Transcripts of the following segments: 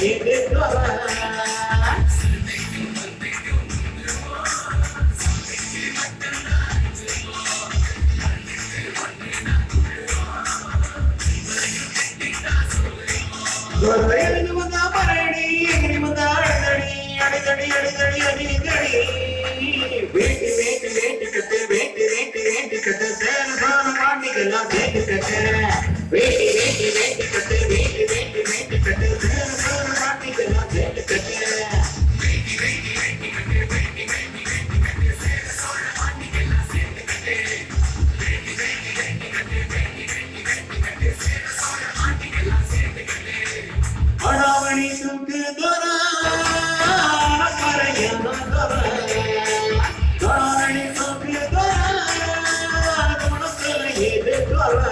இது தொலை எழுந்து வந்தா பரடி எகிரி வந்தா அடிதடி அடிதடி அடிதடி அடிதடி வேட்டி வேட்டி வேட்டி கட்டு வேட்டி வேட்டி வேட்டி கட்டு சேரசான பாண்டிகெல்லாம் சேர்த்து கட்டு வேட்டி வேட்டி வேட்டி கட்டு வேட்டி வேட்டி வேட்டி கட்டு சேரசான பாண்டிகெல்லாம் சேர்த்து கட்டு வேட்டி வேட்டி வேட்டி கட்டு வேட்டி வேட்டி வேட்டி கட்டு சேரசான பாண்டிகெல்லாம் சேர்த்து கட்டு வேட்டி வேட்டி வேட்டி கட்டு வேட்டி வேட்டி வேட்டி கட்டு சேரசான பாண்டிகெல்லாம் சேர்த்து கட்டு அடாவணி தூக்கு தோரா கரையான தோரா தாரணி தூக்கு தோரா குணத்துல இது தோரா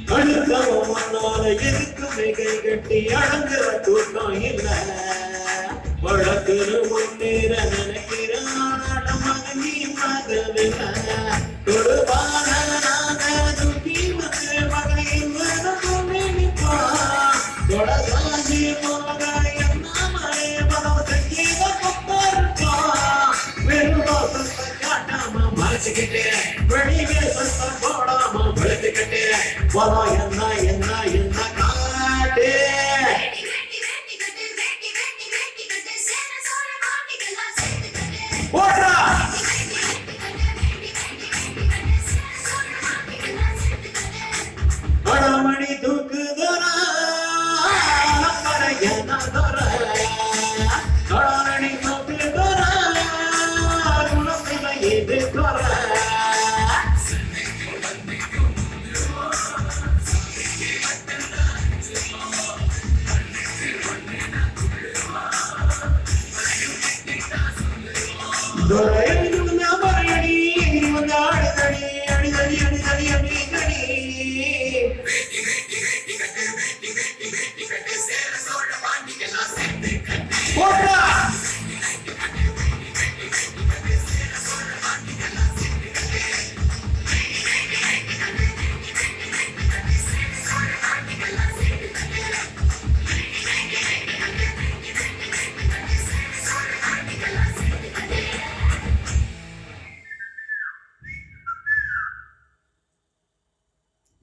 அடுத்தவன் மண்ணால எதுக்குமே கை கட்டி அடங்குற தூக்கம் இல்ல வழக்குன்னு முன்னேற நினைக்கிறான் மகனி மகவில்லை தொடுவான நாங்க தூக்கி வந்து மகனின் நிற்பான் தொடர்ச்சி போக என்னாமலே மனம் சங்கீத கொப்பருப்பான் வெறும் வாசத்தை காட்டாம மறைச்சுக்கிட்டு வெளியே சத்தம் போடாம படுத்துக்கிட்டு வா என்ன என்ன என்ன காட்டு போடுறா அடமணி தூக்கு தோரா கரையான தோரா அடமணி தூக்கு தோரா குணத்துல இது தோரா எழுந்து வந்தா பரடி எகிரி வந்தா அடிதடி அடிதடி அடிதடி அடிதடி வேட்டி வேட்டி வேட்டி கட்டு வேட்டி வேட்டி வேட்டி கட்டு சேர சோழ பாண்டிகெல்லாம் சேர்த்து கட்டு